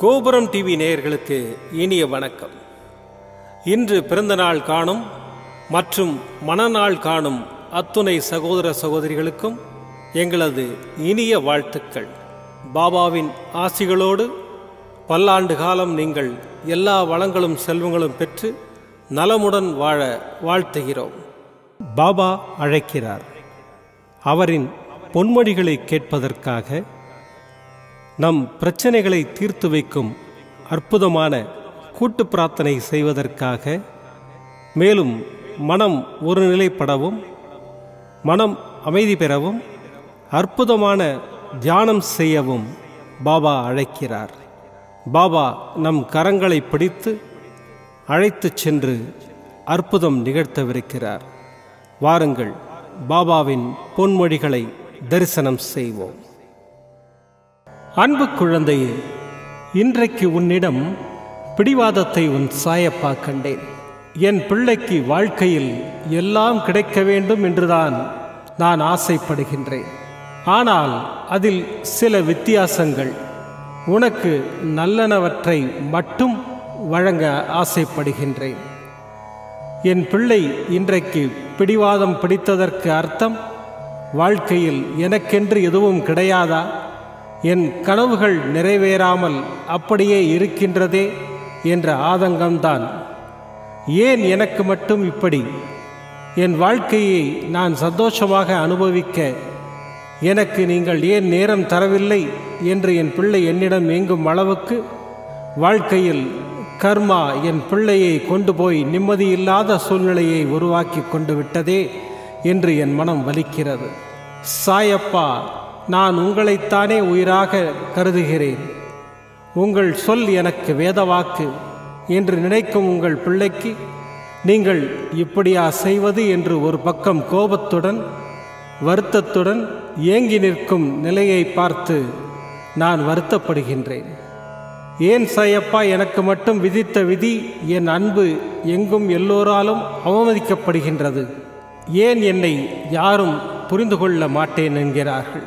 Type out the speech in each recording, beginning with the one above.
கோபுரம் டிவி நேயர்களுக்கு இனிய வணக்கம். இன்று பிறந்தநாள் காணும் மற்றும் மணநாள் காணும் அத்துணை சகோதர சகோதரிகளுக்கும் எங்களது இனிய வாழ்த்துக்கள். பாபாவின் ஆசிகளோடு பல்லாண்டு காலம் நீங்கள் எல்லா வளங்களும் செல்வங்களும் பெற்று நலமுடன் வாழ வாழ்த்துகிறோம். பாபா அழைக்கிறார். அவரின் பொன்மொழிகளை கேட்பதற்காக, நம் பிரச்சனைகளை தீர்த்து வைக்கும் அற்புதமான கூட்டு பிரார்த்தனை செய்வதற்காக, மேலும் மனம் ஒருநிலைப்படவும் மனம் அமைதி பெறவும் அற்புதமான தியானம் செய்யவும் பாபா அழைக்கிறார். பாபா நம் கரங்களை பிடித்து அழைத்துச் சென்று அற்புதம் நிகழ்த்தவிருக்கிறார். வாருங்கள், பாபாவின் பொன்மொழிகளை தரிசனம் செய்வோம். அன்பு குழந்தையே, இன்றைக்கு உன்னிடம் பிடிவாதத்தை உன் சாயப்பா கண்டேன். என் பிள்ளைக்கு வாழ்க்கையில் எல்லாம் கிடைக்க வேண்டும் என்றுதான் நான் ஆசைப்படுகின்றேன். ஆனால் அதில் சில வித்தியாசங்கள். உனக்கு நல்லனவற்றை மட்டும் வழங்க ஆசைப்படுகின்றேன். என் பிள்ளை இன்றைக்கு பிடிவாதம் பிடித்ததற்கு அர்த்தம், வாழ்க்கையில் எனக்கென்று எதுவும் கிடையாதா, என் கனவுகள் நிறைவேறாமல் அப்படியே இருக்கின்றதே என்ற ஆதங்கம்தான். ஏன் எனக்கு மட்டும் இப்படி? என் வாழ்க்கையை நான் சந்தோஷமாக அனுபவிக்க எனக்கு நீங்கள் ஏன் நேரம் தரவில்லை என்று என் பிள்ளை என்னிடம் ஏங்கும் அளவுக்கு வாழ்க்கையில் கர்மா என் பிள்ளையை கொண்டு போய் நிம்மதியில்லாத சூழ்நிலையை உருவாக்கி கொண்டு விட்டதே என்று என் மனம் வலிக்கிறது. சாயப்பா, நான் உங்களைத்தானே உயிராக கருதுகிறேன். உங்கள் சொல் எனக்கு வேதவாக்கு என்று நினைக்கும் உங்கள் பிள்ளைக்கு நீங்கள் இப்படியா செய்வது என்று ஒரு பக்கம் கோபத்துடன் வருத்தத்துடன் ஏங்கி நிற்கும் நிலையை பார்த்து நான் வருத்தப்படுகின்றேன். ஏன் சாயப்பா எனக்கு மட்டும் விதித்த விதி என் அன்பு எங்கும் எல்லோராலும் அவமதிக்கப்படுகின்றது? ஏன் என்னை யாரும் புரிந்து கொள்ள மாட்டேன் என்கிறார்கள்?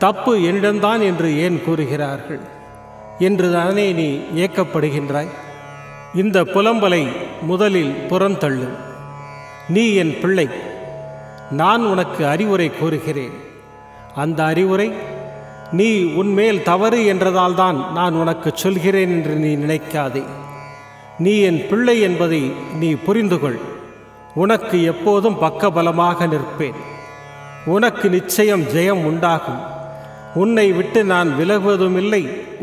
தப்பு என்னிடம்தான் என்று ஏன் கூறுகிறார்கள் என்று தானே நீ ஏக்கப்படுகின்றாய்? இந்த புலம்பலை முதலில் புறந்தள்ளு. நீ என் பிள்ளை. நான் உனக்கு அறிவுரை கூறுகிறேன். அந்த அறிவுரை நீ உன்மேல் தவறு என்றதால் தான் நான் உனக்கு சொல்கிறேன் என்று நீ நினைக்காதே. நீ என் பிள்ளை என்பதை நீ புரிந்து கொள். உனக்கு எப்போதும் பக்கபலமாக நிற்பேன். உனக்கு நிச்சயம் ஜெயம் உண்டாகும். உன்னை விட்டு நான் விலகுவதும் இல்லை,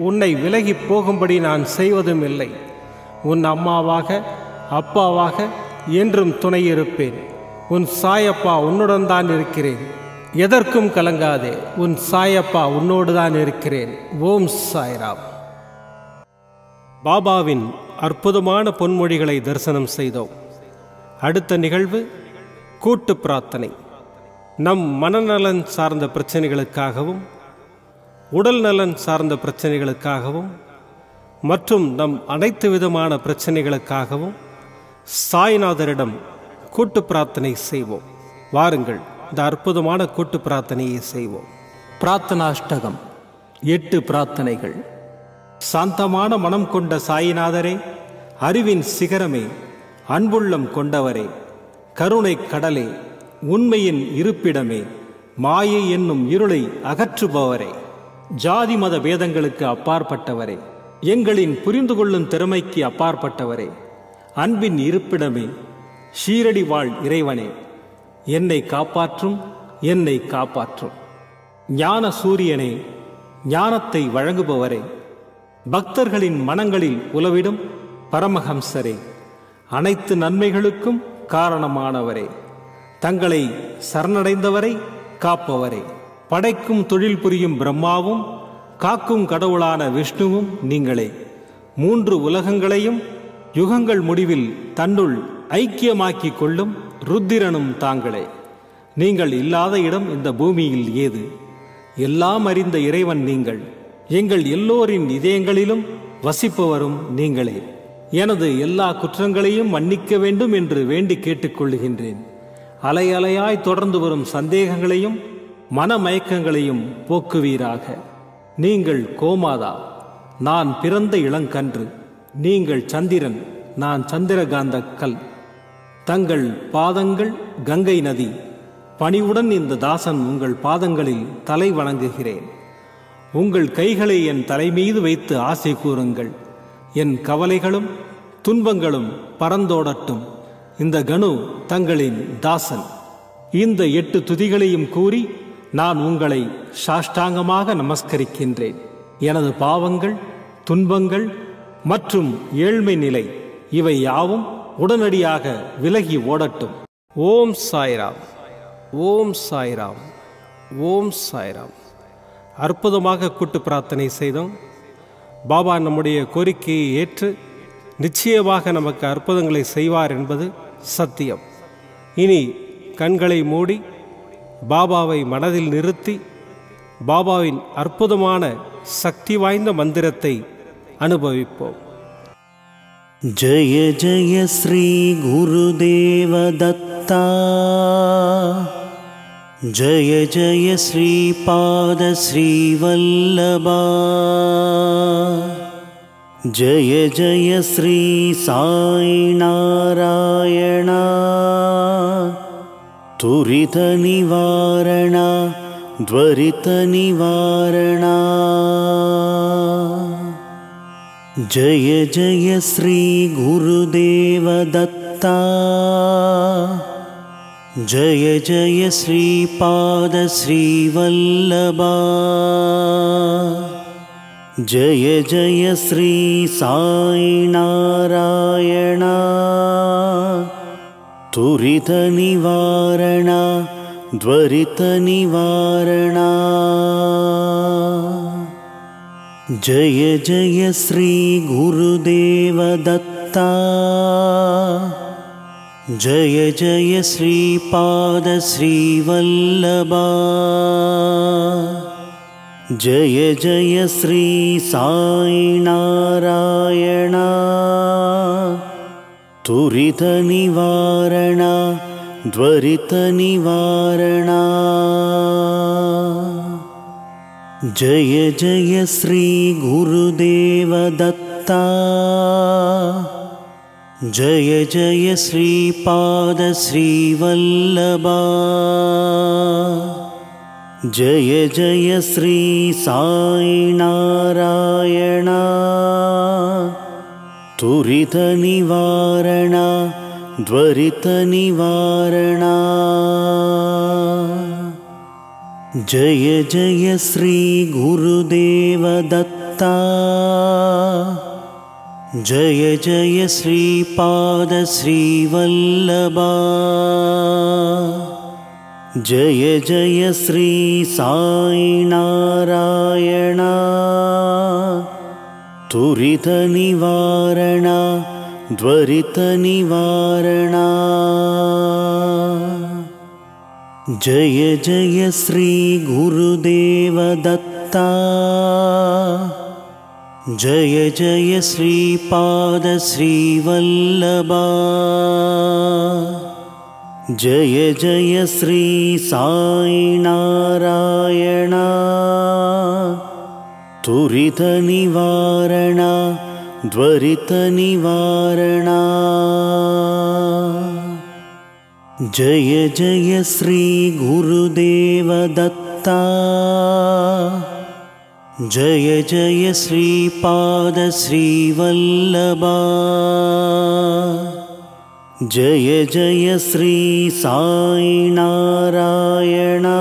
உன்னை விலகி போகும்படி நான் செய்வதும் இல்லை. உன் அம்மாவாக அப்பாவாக என்றும் துணை இருப்பேன். உன் சாயப்பா உன்னுடன் தான் இருக்கிறேன். எதற்கும் கலங்காதே, உன் சாயப்பா உன்னோடு தான் இருக்கிறேன். ஓம் சாய்ராம். பாபாவின் அற்புதமான பொன்மொழிகளை தரிசனம் செய்தோம். அடுத்த நிகழ்வு கூட்டு பிரார்த்தனை. நம் மனநலன் சார்ந்த பிரச்சனைகளுக்காகவும் உடல் நலன் சார்ந்த பிரச்சனைகளுக்காகவும் மற்றும் நம் அனைத்து விதமான பிரச்சனைகளுக்காகவும் சாய்நாதரிடம் கூட்டு பிரார்த்தனை செய்வோம். வாருங்கள், இந்த அற்புதமான கூட்டு பிரார்த்தனையை செய்வோம். பிரார்த்தனாஷ்டகம். 8 பிரார்த்தனைகள். சாந்தமான மனம் கொண்ட சாயிநாதரே, அறிவின் சிகரமே, அன்புள்ளம் கொண்டவரே, கருணை கடலே, உண்மையின் இருப்பிடமே, மாயை என்னும் இருளை அகற்றுபவரே, ஜாதி மத பேதங்களுக்கு அப்பாற்பட்டவரே, எங்களின் புரிந்து கொள்ளும் திறமைக்கு அப்பாற்பட்டவரே, அன்பின் இருப்பிடமே, ஷீரடி வாழ் இறைவனே, என்னை காப்பாற்றும், என்னை காப்பாற்றும். ஞான சூரியனே, ஞானத்தை வழங்குபவரே, பக்தர்களின் மனங்களில் உலவிடும் பரமஹம்சரே, அனைத்து நன்மைகளுக்கும் காரணமானவரே, தங்களை சரணடைந்தவரை காப்பவரே, படைக்கும் தொழில் புரியும் பிரம்மாவும் காக்கும் கடவுளான விஷ்ணுவும் நீங்களே. 3 உலகங்களையும் யுகங்கள் முடிவில் தன்னுள் ஐக்கியமாக்கிக் கொள்ளும் ருத்திரனும் தாங்களே. நீங்கள் இல்லாத இடம் இந்த பூமியில் ஏது? எல்லாம் அறிந்த இறைவன் நீங்கள். எங்கள் எல்லோரின் இதயங்களிலும் வசிப்பவரும் நீங்களே. எனது எல்லா குற்றங்களையும் மன்னிக்க வேண்டும் என்று வேண்டி கேட்டுக்கொள்ளுகின்றேன். அலை அலையாய் தொடர்ந்து வரும் சந்தேகங்களையும் மனமயக்கங்களையும் போக்குவீராக. நீங்கள் கோமாதா, நான் பிறந்த இளங்கன்று, நீங்கள் சந்திரன், நான் சந்திரகாந்த கல். தங்கள் பாதங்கள் கங்கை நதி, பணிவுடன் இந்த தாசன் உங்கள் பாதங்களில் தலை வணங்குகிறேன். உங்கள் கைகளை என் தலைமீது வைத்து ஆசை கூறுங்கள். என் கவலைகளும் துன்பங்களும் பறந்தோடட்டும். இந்த கணு தங்களின் தாசன். இந்த 8 துதிகளையும் கூறி நான் உங்களை சாஷ்டாங்கமாக நமஸ்கரிக்கின்றேன். எனது பாவங்கள், துன்பங்கள் மற்றும் ஏழ்மை நிலை இவை யாவும் உடனடியாக விலகி ஓடட்டும். ஓம் சாய்ராம், ஓம் சாய்ராம், ஓம் சாய்ராம். அற்புதமாக கூட்டு பிரார்த்தனை செய்தோம். பாபா நம்முடைய கோரிக்கையை ஏற்று நிச்சயமாக நமக்கு அற்புதங்களை செய்வார் என்பது சத்தியம். இனி கண்களை மூடி பாபாவை மனதில் நிறுத்தி பாபாவின் அற்புதமான சக்தி வாய்ந்த மந்திரத்தை அனுபவிப்போம். ஜய ஜய ஸ்ரீ குருதேவ தத்தா, ஜய ஜய ஸ்ரீ பாத ஸ்ரீ வல்லபா, ஜய ஜய ஸ்ரீ சாய் நாராயணா, துரித நிவாரண த்வரித நிவாரண. ஜய ஜய ஸ்ரீ குருதேவ தத்தா, ஜய ஜய ஸ்ரீ பாத ஸ்ரீ வல்லபா, ஜய ஜய ஸ்ரீ சாய் நாராயணா, துரித நிவாரண த்வரித நிவாரண. ஜய ஜய ஸ்ரீ குருதேவ தத்தா, ஜய ஜய ஸ்ரீ பாத ஸ்ரீ வல்லபா, ஜய ஜய ஸ்ரீ சாய் நாராயணா, துரித நிவாரண த்வரித நிவாரண. ஜய ஜய ஸ்ரீ குருதேவ தத்தா, ஜய ஜய ஸ்ரீ பாத ஸ்ரீ வல்லபா, ஜய ஜய ஸ்ரீ சாய் நாராயணா, துரித நிவாரண த்வரித நிவாரண. ஜய ஜய ஸ்ரீ குருதேவ தத்தா, ஜய ஜய ஸ்ரீ பாத ஸ்ரீ வல்லபா, ஜய ஜய ஸ்ரீ சாய் நாராயணா, துரித நிவாரண த்வரித நிவாரண. ஜய ஜய ஸ்ரீ குருதேவ தத்தா, ஜய ஜய ஸ்ரீ பாத ஸ்ரீ வல்லபா, ஜய ஜய ஸ்ரீ சாய் நாராயணா, துரித நிவாரண த்வரித நிவாரண. ஜய ஜய ஸ்ரீ குருதேவ தத்தா, ஜய ஜய ஸ்ரீ பாத ஸ்ரீ வல்லபா, ஜய ஜய ஸ்ரீ சாய் நாராயணா,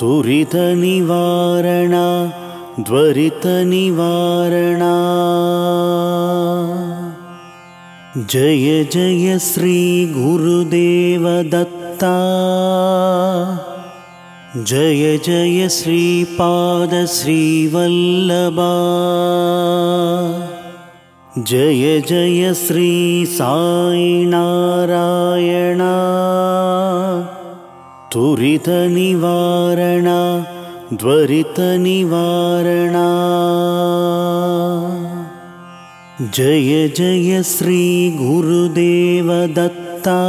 துரித நிவாரண த்வரித நிவாரண. ஜய ஜய ஸ்ரீ குருதேவ தத்தா, ஜய ஜய ஸ்ரீ பாத ஸ்ரீ வல்லபா, ஜய ஜய ஸ்ரீ சாய் நாராயணா, துரித நிவாரண த்வரித நிவாரண. ஜய ஜய ஸ்ரீ குருதேவ தத்தா,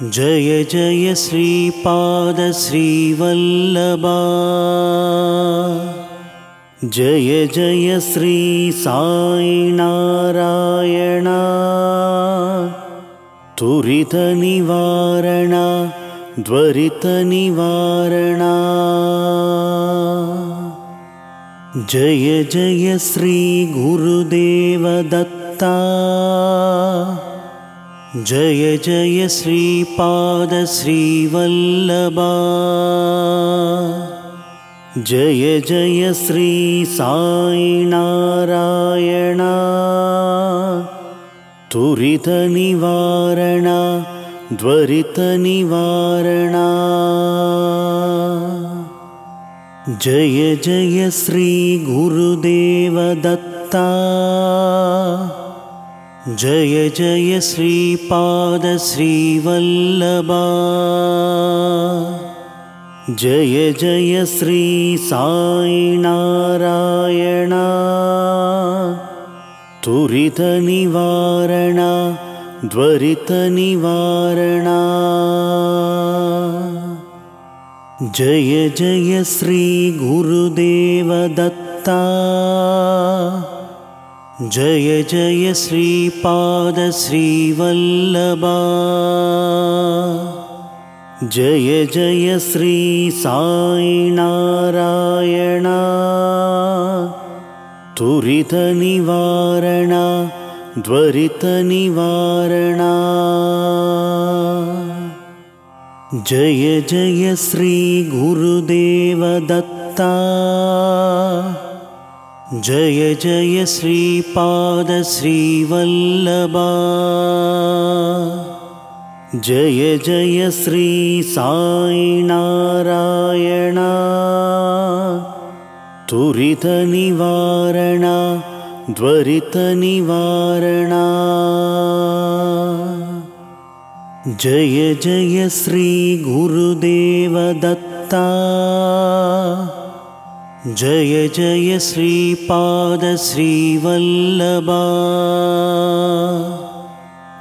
जय जय श्रीपाद श्रीवल्लभा जय जय श्री साई नारायण तुरित निवारण द्वरित निवारण जय जय श्री गुरुदेव दत्ता जय जय श्रीपाद श्रीवल्लभा जय जय श्री साई नारायण तुरित निवारण द्वरित निवारण जय जय श्री गुरुदेव दत्ता जय जय श्रीपाद श्रीवल्लभा जय जय श्री साई नारायण तुरित निवारण द्वरित निवारण जय जय श्री गुरुदेव दत्ता जय जय श्रीपाद श्रीवल्लभा जय जय श्री साई नारायण तुरित निवारण द्वरित निवारण जय जय श्री गुरुदेव दत्ता जय जय श्रीपाद श्रीवल्लभा जय जय श्री साई नारायण तुरित निवारण द्वरित निवारण जय जय श्री गुरुदेव दत्ता जय जय श्रीपाद श्रीवल्लभा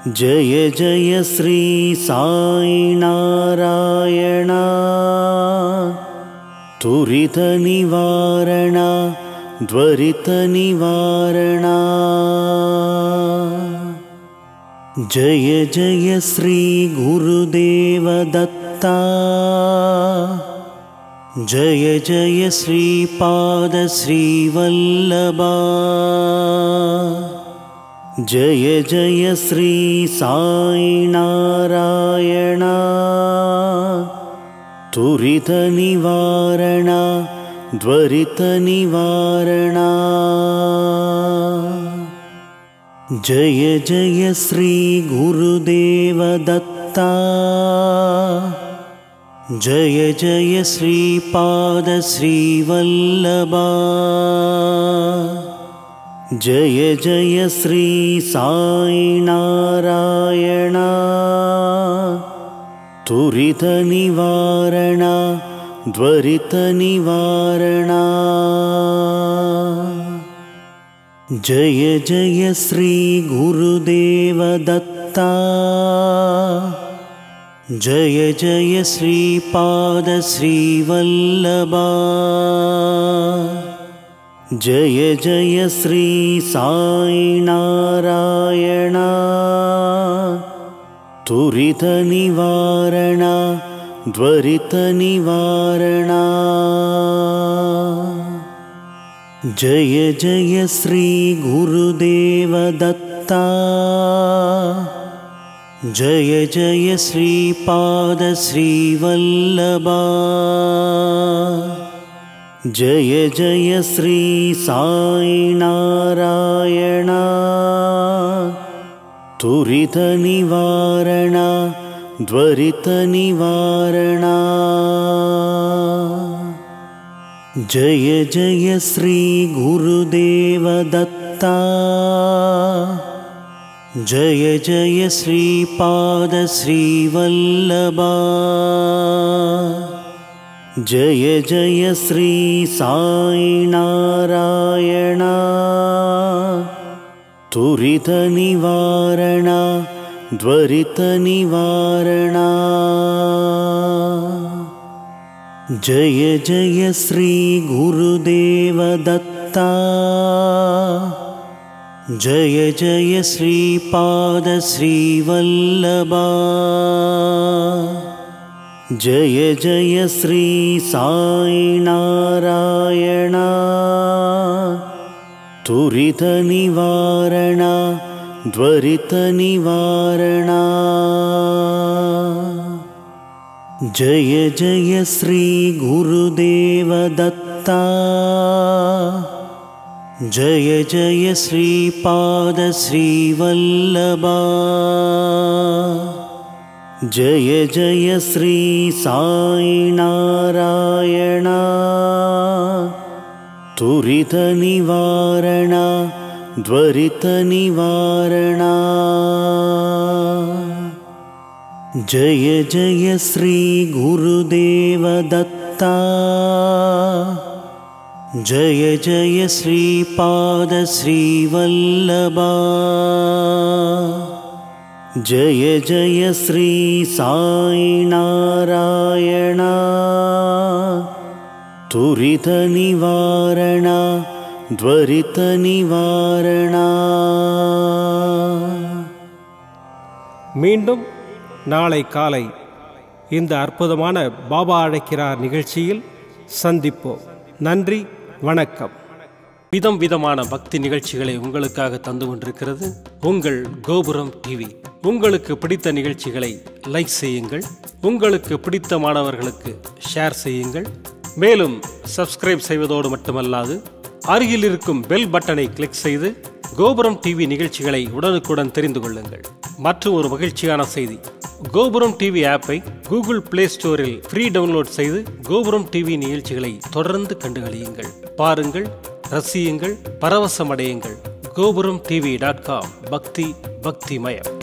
जय जय श्री साई नारायण तुरित निवारण द्वरित निवारण जय जय श्री गुरुदेव दत्ता जय जय श्रीपाद श्रीवल्लभा जय जय श्री साई नारायण तुरित निवारण द्वरित निवारण जय जय श्री गुरुदेव दत्ता जय जय श्रीपाद श्रीवल्लभा जय जय श्री साई नारायण तुरित निवारण द्वरित निवारण जय जय श्री गुरुदेव दत्ता जय जय श्रीपाद श्रीवल्लभा जय जय श्री साई नारायण तुरित निवारण द्वरित निवारण जय जय श्री गुरुदेव दत्ता जय जय श्रीपाद श्रीवल्लभा जय जय श्री साई नारायण तुरित निवारण द्वरित निवारण जय जय श्री गुरुदेव दत्ता जय जय श्रीपाद श्रीवल्लभा जय जय श्री साई नारायण तुरित निवारण द्वरितनिवारणा जय जय श्री गुरुदेव दत्ता जय जय श्रीपाद श्रीवल्लभा जय जय श्री साई नारायणा त्वरितनिवारणा द्वरितनिवारणा जय जय श्री गुरुदेव दत्ता जय जय श्रीपाद श्रीवल्लभा जय जय श्री साई नारायणा त्वरितनिवारणा द्वरितनिवारणा जय जय श्री गुरुदेव दत्ता जय जय श्रीपाद श्रीवल्लभा जय जय श्री साई नारायणा त्वरितनिवारणा द्वरितनिवारणा மீண்டும் நாளை காலை இந்த அற்புதமான பாபா அழைக்கிறார் நிகழ்ச்சியில் சந்திப்போம். நன்றி, வணக்கம். விதம் விதமான பக்தி நிகழ்ச்சிகளை உங்களுக்காக தந்து கொண்டிருக்கிறது உங்கள் கோபுரம் டிவி. உங்களுக்கு பிடித்த நிகழ்ச்சிகளை லைக் செய்யுங்கள், உங்களுக்கு பிடித்த மாணவர்களுக்கு ஷேர் செய்யுங்கள். மேலும் சப்ஸ்கிரைப் செய்வதோடு மட்டுமல்லாது அருகில் இருக்கும் பெல் பட்டனை கிளிக் செய்து கோபுரம் டிவி நிகழ்ச்சிகளை உடனுக்குடன் தெரிந்து கொள்ளுங்கள். மற்றும் ஒரு மகிழ்ச்சியான செய்தி, கோபுரம் டிவி ஆப்பை கூகுள் பிளே ஸ்டோரில் ஃப்ரீ டவுன்லோட் செய்து கோபுரம் டிவி நிகழ்ச்சிகளை தொடர்ந்து கண்டுகளியுங்கள். பாருங்கள், ரசியுங்கள், பரவசமடையுங்கள். gopuramtv.com பக்தி பக்திமயம்.